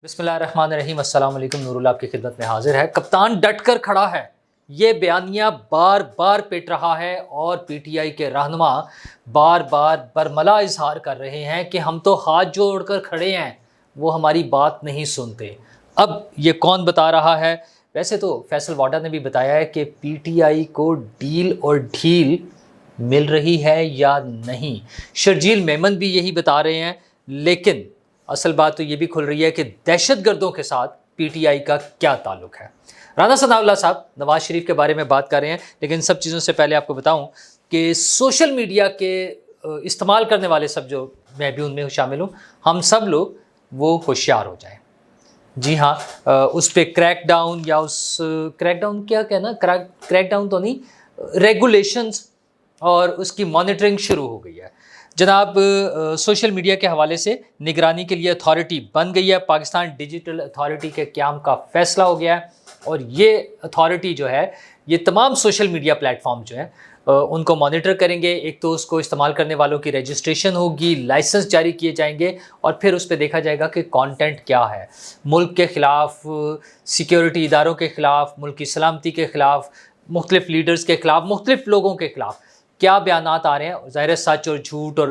بسم اللہ الرحمن الرحیم۔ السلام علیکم۔ نور اللہ آپ کی خدمت میں حاضر ہے۔ کپتان ڈٹ کر کھڑا ہے، یہ بیانیہ بار بار پیٹ رہا ہے اور پی ٹی آئی کے رہنما بار بار برملا اظہار کر رہے ہیں کہ ہم تو ہاتھ جوڑ کر کھڑے ہیں، وہ ہماری بات نہیں سنتے۔ اب یہ کون بتا رہا ہے؟ ویسے تو فیصل واڈا نے بھی بتایا ہے کہ پی ٹی آئی کو ڈیل اور ڈھیل مل رہی ہے یا نہیں، شرجیل میمن بھی یہی بتا رہے ہیں، لیکن اصل بات تو یہ بھی کھل رہی ہے کہ دہشت گردوں کے ساتھ پی ٹی آئی کا کیا تعلق ہے۔ رانا ثناء اللہ صاحب نواز شریف کے بارے میں بات کر رہے ہیں، لیکن سب چیزوں سے پہلے آپ کو بتاؤں کہ سوشل میڈیا کے استعمال کرنے والے سب، جو میں بھی ان میں شامل ہوں، ہم سب لوگ وہ ہوشیار ہو جائیں۔ جی ہاں، اس پہ کریک ڈاؤن یا اس کریک ڈاؤن کیا کہنا، کریک ڈاؤن تو نہیں، ریگولیشنز اور اس کی مانیٹرنگ شروع ہو گئی ہے۔ جناب، سوشل میڈیا کے حوالے سے نگرانی کے لیے اتھارٹی بن گئی ہے، پاکستان ڈیجیٹل اتھارٹی کے قیام کا فیصلہ ہو گیا ہے، اور یہ اتھارٹی جو ہے یہ تمام سوشل میڈیا پلیٹ فارم جو ہیں ان کو مانیٹر کریں گے۔ ایک تو اس کو استعمال کرنے والوں کی رجسٹریشن ہوگی، لائسنس جاری کیے جائیں گے، اور پھر اس پہ دیکھا جائے گا کہ کانٹینٹ کیا ہے، ملک کے خلاف، سیکیورٹی اداروں کے خلاف، ملک کی سلامتی کے خلاف، مختلف لیڈرز کے خلاف، مختلف لوگوں کے خلاف کیا بیانات آ رہے ہیں، ظاہر سچ اور جھوٹ اور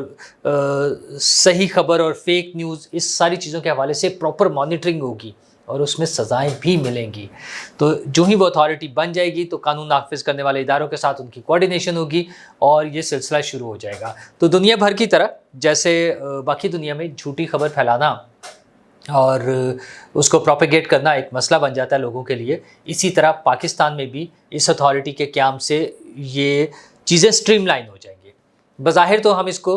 صحیح خبر اور فیک نیوز، اس ساری چیزوں کے حوالے سے پراپر مانیٹرنگ ہوگی اور اس میں سزائیں بھی ملیں گی۔ تو جو ہی وہ اتھارٹی بن جائے گی تو قانون نافذ کرنے والے اداروں کے ساتھ ان کی کوارڈینیشن ہوگی اور یہ سلسلہ شروع ہو جائے گا۔ تو دنیا بھر کی طرح جیسے باقی دنیا میں جھوٹی خبر پھیلانا اور اس کو پروپیگیٹ کرنا ایک مسئلہ بن جاتا ہے لوگوں کے لیے، اسی طرح پاکستان میں بھی اس اتھارٹی کے قیام سے یہ چیزیں سٹریم لائن ہو جائیں گی۔ بظاہر تو ہم اس کو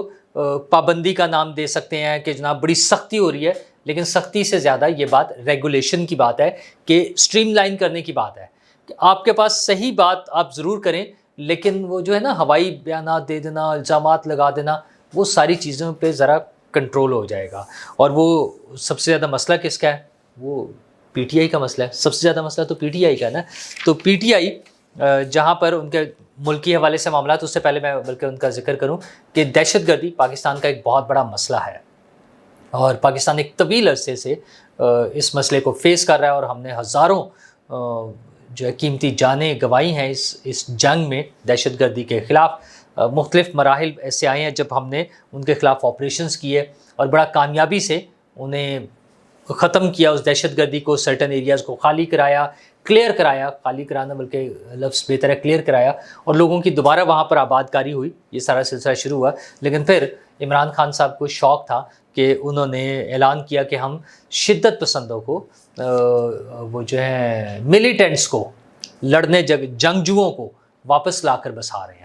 پابندی کا نام دے سکتے ہیں کہ جناب بڑی سختی ہو رہی ہے، لیکن سختی سے زیادہ یہ بات ریگولیشن کی بات ہے، کہ سٹریم لائن کرنے کی بات ہے، کہ آپ کے پاس صحیح بات آپ ضرور کریں، لیکن وہ جو ہے نا ہوائی بیانات دے دینا، الزامات لگا دینا، وہ ساری چیزوں پہ ذرا کنٹرول ہو جائے گا۔ اور وہ سب سے زیادہ مسئلہ کس کا ہے؟ وہ پی ٹی آئی کا مسئلہ ہے، سب سے زیادہ مسئلہ تو پی ٹی آئی کا ہے نا۔ تو پی ٹی آئی جہاں پر ان کے ملکی حوالے سے معاملات، اس سے پہلے میں بلکہ ان کا ذکر کروں کہ دہشت گردی پاکستان کا ایک بہت بڑا مسئلہ ہے، اور پاکستان ایک طویل عرصے سے اس مسئلے کو فیس کر رہا ہے، اور ہم نے ہزاروں جو ہے قیمتی جانیں گنوائی ہیں اس جنگ میں دہشت گردی کے خلاف۔ مختلف مراحل ایسے آئے ہیں جب ہم نے ان کے خلاف آپریشنز کیے اور بڑا کامیابی سے انہیں ختم کیا، اس دہشت گردی کو، سرٹن ایریاز کو خالی کرایا، کلیئر کرایا، خالی کرانا بلکہ لفظ بہتر ہے، کلیئر کرایا، اور لوگوں کی دوبارہ وہاں پر آباد کاری ہوئی۔ یہ سارا سلسلہ شروع ہوا، لیکن پھر عمران خان صاحب کو شوق تھا کہ انہوں نے اعلان کیا کہ ہم شدت پسندوں کو، وہ جو ہیں ملیٹنٹس کو، لڑنے جنگجوؤں کو واپس لا کر بسا رہے ہیں۔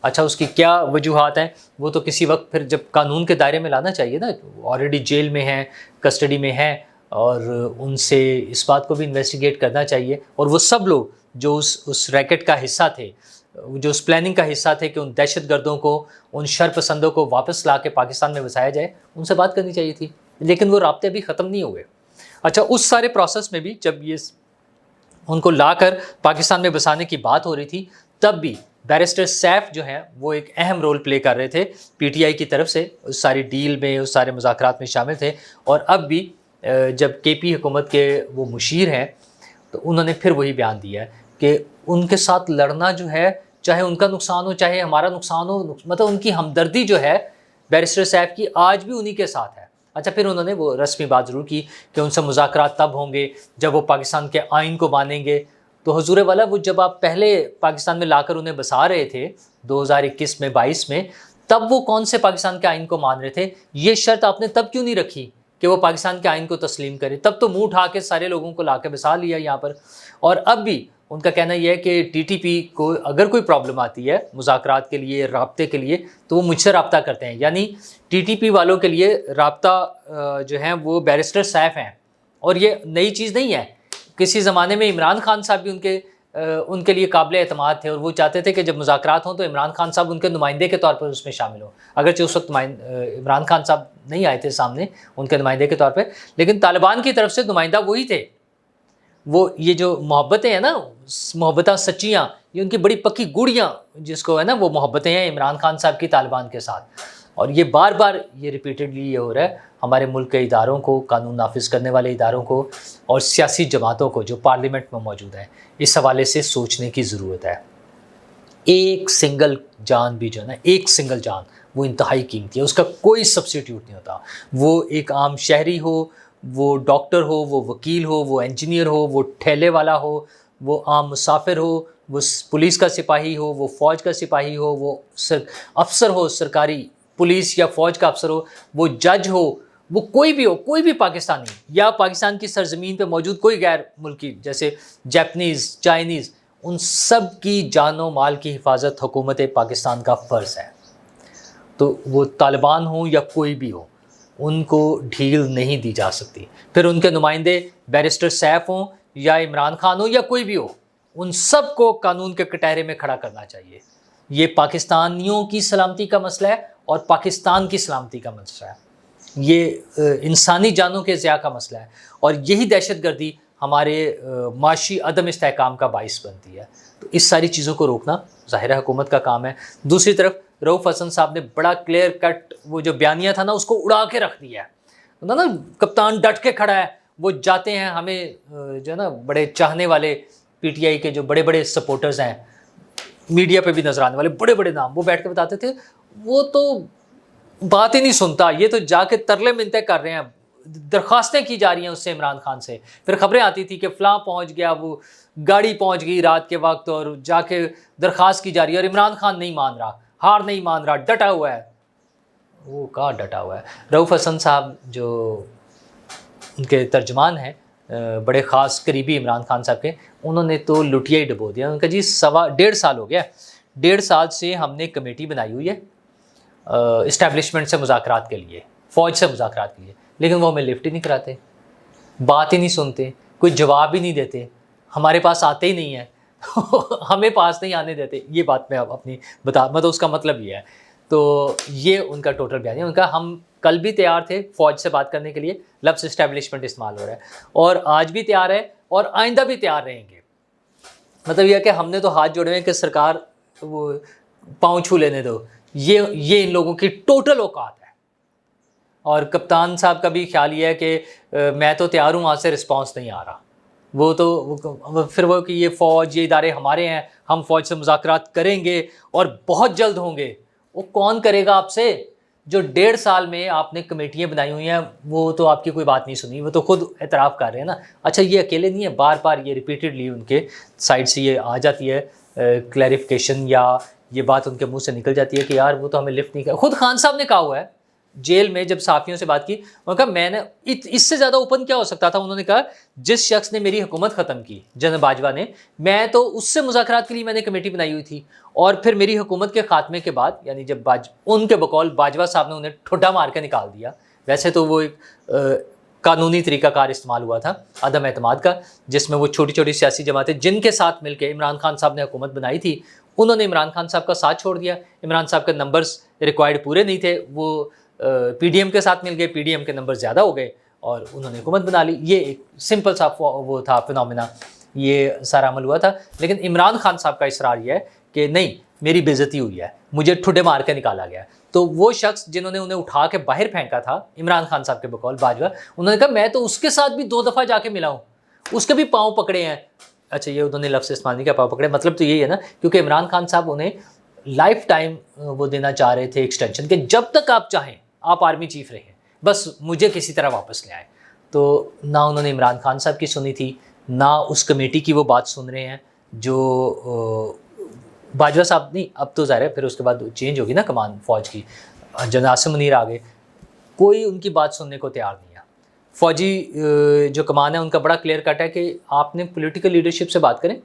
اچھا، اس کی کیا وجوہات ہیں؟ وہ تو کسی وقت پھر جب قانون کے دائرے میں لانا چاہیے نا، آلریڈی جیل میں ہیں، کسٹڈی میں ہیں، اور ان سے اس بات کو بھی انویسٹیگیٹ کرنا چاہیے، اور وہ سب لوگ جو اس ریکٹ کا حصہ تھے، جو اس پلاننگ کا حصہ تھے کہ ان دہشت گردوں کو، ان شر پسندوں کو واپس لا کے پاکستان میں بسایا جائے، ان سے بات کرنی چاہیے تھی، لیکن وہ رابطے ابھی ختم نہیں ہوئے۔ اچھا، اس سارے پروسیس میں بھی جب یہ ان کو لا کر پاکستان میں بسانے کی بات ہو رہی تھی، تب بھی بیرسٹر سیف جو ہیں وہ ایک اہم رول پلے کر رہے تھے پی ٹی آئی کی طرف سے، اس ساری ڈیل میں، اس سارے مذاکرات میں شامل تھے، اور اب بھی جب کے پی حکومت کے وہ مشیر ہیں تو انہوں نے پھر وہی بیان دیا ہے کہ ان کے ساتھ لڑنا جو ہے، چاہے ان کا نقصان ہو چاہے ہمارا نقصان ہو، مطلب ان کی ہمدردی جو ہے بیرسٹر صاحب کی آج بھی انہی کے ساتھ ہے۔ اچھا، پھر انہوں نے وہ رسمی بات ضرور کی کہ ان سے مذاکرات تب ہوں گے جب وہ پاکستان کے آئین کو مانیں گے۔ تو حضور والا، وہ جب آپ پہلے پاکستان میں لا کر انہیں بسا رہے تھے 2021 میں 22 میں، تب وہ کون سے پاکستان کے آئین کو مان رہے تھے؟ یہ شرط آپ نے تب کیوں نہیں رکھی کہ وہ پاکستان کے آئین کو تسلیم کرے؟ تب تو منہ اٹھا کے سارے لوگوں کو لا کے بسا لیا یہاں پر۔ اور اب بھی ان کا کہنا یہ ہے کہ ٹی ٹی پی کو اگر کوئی پرابلم آتی ہے مذاکرات کے لیے، رابطے کے لیے، تو وہ مجھ سے رابطہ کرتے ہیں، یعنی ٹی ٹی پی والوں کے لیے رابطہ جو ہیں وہ بیرسٹر سیف ہیں۔ اور یہ نئی چیز نہیں ہے، کسی زمانے میں عمران خان صاحب بھی ان کے لیے قابل اعتماد تھے، اور وہ چاہتے تھے کہ جب مذاکرات ہوں تو عمران خان صاحب ان کے نمائندے کے طور پر اس میں شامل ہوں، اگرچہ اس وقت عمران خان صاحب نہیں آئے تھے سامنے ان کے نمائندے کے طور پہ، لیکن طالبان کی طرف سے نمائندہ وہی تھے۔ وہ یہ جو محبتیں ہیں نا، محبتیں سچیاں، یہ ان کی بڑی پکی گوڑیاں جس کو ہے نا، وہ محبتیں ہیں عمران خان صاحب کی طالبان کے ساتھ، اور یہ بار بار یہ ریپیٹڈلی یہ ہو رہا ہے ہمارے ملک کے اداروں کو، قانون نافذ کرنے والے اداروں کو اور سیاسی جماعتوں کو جو پارلیمنٹ میں موجود ہیں، اس حوالے سے سوچنے کی ضرورت ہے۔ ایک سنگل جان بھی جو ہے نا، ایک سنگل جان وہ انتہائی قیمتی ہے، اس کا کوئی سبسٹیٹیوٹ نہیں ہوتا۔ وہ ایک عام شہری ہو، وہ ڈاکٹر ہو، وہ وکیل ہو، وہ انجینئر ہو، وہ ٹھیلے والا ہو، وہ عام مسافر ہو، وہ پولیس کا سپاہی ہو، وہ فوج کا سپاہی ہو، وہ افسر ہو، سرکاری پولیس یا فوج کا افسر ہو، وہ جج ہو، وہ کوئی بھی ہو، کوئی بھی پاکستانی یا پاکستان کی سرزمین پہ موجود کوئی غیر ملکی جیسے جاپنیز، چائنیز، ان سب کی جان و مال کی حفاظت حکومت پاکستان کا فرض ہے۔ تو وہ طالبان ہوں یا کوئی بھی ہو، ان کو ڈھیل نہیں دی جا سکتی۔ پھر ان کے نمائندے بیرسٹر سیف ہوں یا عمران خان ہو یا کوئی بھی ہو، ان سب کو قانون کے کٹہرے میں کھڑا کرنا چاہیے۔ یہ پاکستانیوں کی سلامتی کا مسئلہ ہے اور پاکستان کی سلامتی کا مسئلہ ہے، یہ انسانی جانوں کے ضیاع کا مسئلہ ہے، اور یہی دہشت گردی ہمارے معاشی عدم استحکام کا باعث بنتی ہے۔ تو اس ساری چیزوں کو روکنا ظاہر ہے حکومت کا کام ہے۔ دوسری طرف رؤف حسن صاحب نے بڑا کلیئر کٹ وہ جو بیانیہ تھا نا، اس کو اڑا کے رکھ دیا ہے نا، کپتان ڈٹ کے کھڑا ہے، وہ جاتے ہیں، ہمیں جو ہے نا بڑے چاہنے والے پی ٹی آئی کے جو بڑے بڑے سپورٹرز ہیں، میڈیا پہ بھی نظر آنے والے بڑے بڑے نام، وہ بیٹھ کے بتاتے تھے وہ تو بات ہی نہیں سنتا، یہ تو جا کے ترلے منتیں کر رہے ہیں، درخواستیں کی جا رہی ہیں اس سے، عمران خان سے۔ پھر خبریں آتی تھی کہ فلاں پہنچ گیا، وہ گاڑی پہنچ گئی رات کے وقت اور جا کے درخواست کی جا رہی ہے، اور عمران خان نہیں مان رہا، ہار نہیں مان رہا، ڈٹا ہوا ہے۔ وہ کہاں ڈٹا ہوا ہے؟ رؤف حسن صاحب جو ان کے ترجمان ہیں، بڑے خاص قریبی عمران خان صاحب کے، انہوں نے تو لٹیا ہی ڈبو دیا۔ ان کا جی 1.5 سال ہو گیا، 1.5 سال سے ہم نے کمیٹی بنائی ہوئی ہے اسٹیبلشمنٹ سے مذاکرات کے لیے، فوج سے مذاکرات کے لیے، لیکن وہ ہمیں لفٹ ہی نہیں کراتے، بات ہی نہیں سنتے، کوئی جواب ہی نہیں دیتے، ہمارے پاس آتے ہی نہیں ہیں ہمیں پاس نہیں آنے دیتے۔ یہ بات میں اپنی مطلب اس کا مطلب یہ ہے۔ تو یہ ان کا ٹوٹل بیان ہے ان کا۔ ہم کل بھی تیار تھے فوج سے بات کرنے کے لیے، لفظ اسٹیبلشمنٹ استعمال ہو رہا ہے، اور آج بھی تیار ہے اور آئندہ بھی تیار رہیں گے۔ مطلب یہ ہے کہ ہم نے تو ہاتھ جوڑے ہیں کہ سرکار وہ پاؤں چھو لینے دو، یہ ان لوگوں کی ٹوٹل اوقات ہے۔ اور کپتان صاحب کا بھی خیال یہ ہے کہ میں تو تیار ہوں، وہاں سے رسپانس نہیں آ رہا، وہ تو پھر وہ کہ یہ فوج، یہ ادارے ہمارے ہیں، ہم فوج سے مذاکرات کریں گے اور بہت جلد ہوں گے۔ وہ کون کرے گا آپ سے؟ جو 1.5 سال میں آپ نے کمیٹیاں بنائی ہوئی ہیں، وہ تو آپ کی کوئی بات نہیں سنی، وہ تو خود اعتراف کر رہے ہیں نا۔ اچھا یہ اکیلے نہیں ہیں، بار بار یہ ریپیٹڈلی ان کے سائڈ سے یہ آ جاتی ہے کلیریفیکیشن، یا یہ بات ان کے منہ سے نکل جاتی ہے کہ یار وہ تو ہمیں لفٹ نہیں کر۔ خود خان صاحب نے کہا ہوا ہے جیل میں جب صحافیوں سے بات کی، انہوں نے کہا میں نے اس سے زیادہ اوپن کیا ہو سکتا تھا؟ انہوں نے کہا جس شخص نے میری حکومت ختم کی، جنرل باجوہ نے، میں تو اس سے مذاکرات کے لیے میں نے کمیٹی بنائی ہوئی تھی، اور پھر میری حکومت کے خاتمے کے بعد، یعنی جب ان کے بقول باجوہ صاحب نے انہیں ٹھڈا مار کے نکال دیا، ویسے تو وہ ایک قانونی طریقہ کار استعمال ہوا تھا عدم اعتماد کا، جس میں وہ چھوٹی چھوٹی سیاسی جماعتیں جن کے ساتھ مل کے عمران خان صاحب نے حکومت بنائی تھی، انہوں نے عمران خان صاحب کا ساتھ چھوڑ دیا۔ عمران صاحب کے نمبرز ریکوائرڈ پورے نہیں تھے، وہ پی ڈی ایم کے ساتھ مل گئے، پی ڈی ایم کے نمبر زیادہ ہو گئے اور انہوں نے حکومت بنا لی۔ یہ ایک سمپل سا وہ تھا فنومینا، یہ سارا عمل ہوا تھا۔ لیکن عمران خان صاحب کا اصرار یہ ہے کہ نہیں، میری بے عزتی ہوئی ہے، مجھے ٹھڈے مار کے نکالا گیا۔ تو وہ شخص جنہوں نے انہیں اٹھا کے باہر پھینکا تھا عمران خان صاحب کے بقول باجوہ، انہوں نے کہا میں تو اس کے ساتھ بھی 2 دفعہ جا کے ملا ہوں، اس کے بھی پاؤں پکڑے ہیں۔ اچھا یہ انہوں نے لفظ استعمال نہیں کیا پاؤں پکڑے، مطلب تو یہی ہے نا، کیونکہ عمران خان صاحب انہیں لائف ٹائم وہ دینا چاہ رہے تھے ایکسٹینشن، کہ جب تک آپ چاہیں آپ آرمی چیف رہیں، بس مجھے کسی طرح واپس لے آئیں۔ تو نہ انہوں نے عمران خان صاحب کی سنی تھی، نہ اس کمیٹی کی وہ بات سن رہے ہیں جو باجوہ صاحب نہیں، اب تو ظاہر ہے پھر اس کے بعد چینج ہوگی نا کمان فوج کی، جنرل عاصم منیر آ گئے، کوئی ان کی بات سننے کو تیار نہیں ہے۔ فوجی جو کمان ہے ان کا بڑا کلیئر کٹ ہے کہ آپ نے پولیٹیکل لیڈرشپ سے بات کریں۔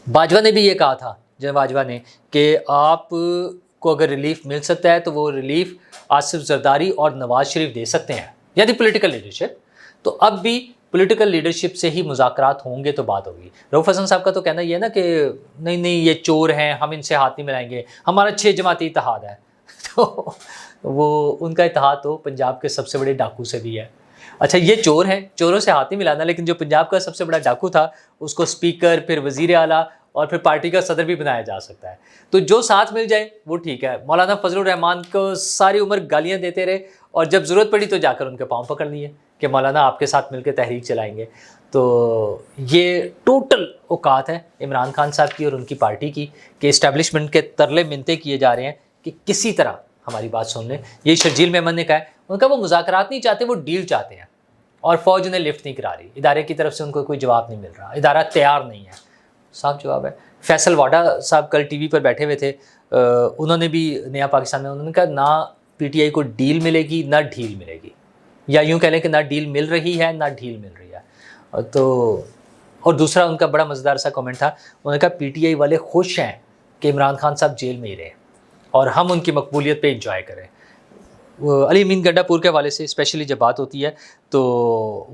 باجوہ نے بھی یہ کہا تھا، جنرل باجوہ نے، کہ آپ کو اگر ریلیف مل سکتا ہے تو وہ ریلیف آصف زرداری اور نواز شریف دے سکتے ہیں، یعنی پولیٹیکل لیڈرشپ۔ تو اب بھی پولیٹیکل لیڈرشپ سے ہی مذاکرات ہوں گے تو بات ہوگی۔ رؤف حسن صاحب کا تو کہنا یہ ہے نا کہ نہیں یہ چور ہیں، ہم ان سے ہاتھ نہیں ملائیں گے، ہمارا 6 جماعتی اتحاد ہے۔ تو وہ ان کا اتحاد تو پنجاب کے سب سے بڑے ڈاکو سے بھی ہے۔ اچھا یہ چور ہیں، چوروں سے ہاتھ نہیں ملانا، لیکن جو پنجاب کا سب سے بڑا ڈاکو تھا اس کو اسپیکر، پھر وزیر اعلیٰ اور پھر پارٹی کا صدر بھی بنایا جا سکتا ہے. تو جو ساتھ مل جائے وہ ٹھیک ہے. مولانا فضل الرحمان کو ساری عمر گالیاں دیتے رہے اور جب ضرورت پڑی تو جا کر ان کے پاؤں پکڑ لیے کہ مولانا آپ کے ساتھ مل کے تحریک چلائیں گے. تو یہ ٹوٹل اوقات ہے عمران خان صاحب کی اور ان کی پارٹی کی کہ اسٹیبلشمنٹ کے ترلے منتے کیے جا رہے ہیں کہ کسی طرح ہماری بات سن لیں. یہ شرجیل میمن نے کہا ہے، ان کا وہ مذاکرات نہیں چاہتے، وہ ڈیل چاہتے ہیں اور فوج انہیں لفٹ نہیں کرا رہی، ادارے کی طرف سے ان کو کوئی جواب نہیں مل رہا، ادارہ تیار نہیں ہے. صاف جواب ہے. فیصل واڈا صاحب کل ٹی وی پر بیٹھے ہوئے تھے، انہوں نے بھی نیا پاکستان میں انہوں نے کہا نہ پی ٹی آئی کو ڈیل ملے گی نہ ڈھیل ملے گی، یا یوں کہہ لیں کہ نہ ڈیل مل رہی ہے نہ ڈھیل مل رہی ہے. تو اور دوسرا ان کا بڑا مزیدار سا کامنٹ تھا، انہوں نے کہا پی ٹی آئی والے خوش ہیں کہ عمران خان صاحب جیل میں ہی رہے اور ہم ان کی مقبولیت پہ انجوائے کریں. علی امین گنڈا پور کے حوالے سے اسپیشلی جب بات ہوتی ہے تو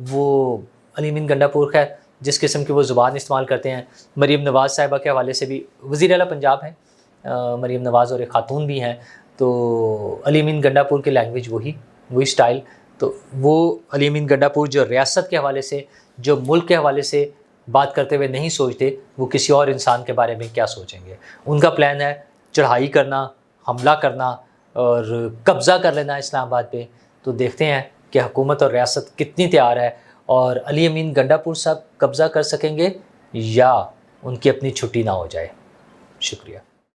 وہ علی امین گنڈا پور کا جس قسم کی وہ زبان استعمال کرتے ہیں، مریم نواز صاحبہ کے حوالے سے بھی، وزیر اعلیٰ پنجاب ہیں مریم نواز اور ایک خاتون بھی ہیں، تو علی امین گنڈا پور کی لینگویج وہی سٹائل. تو وہ علی امین گنڈا پور جو ریاست کے حوالے سے، جو ملک کے حوالے سے بات کرتے ہوئے نہیں سوچتے، وہ کسی اور انسان کے بارے میں کیا سوچیں گے. ان کا پلان ہے چڑھائی کرنا، حملہ کرنا اور قبضہ کر لینا اسلام آباد پہ. تو دیکھتے ہیں کہ حکومت اور ریاست کتنی تیار ہے اور علی امین گنڈا پور صاحب قبضہ کر سکیں گے یا ان کی اپنی چھٹی نہ ہو جائے. شکریہ.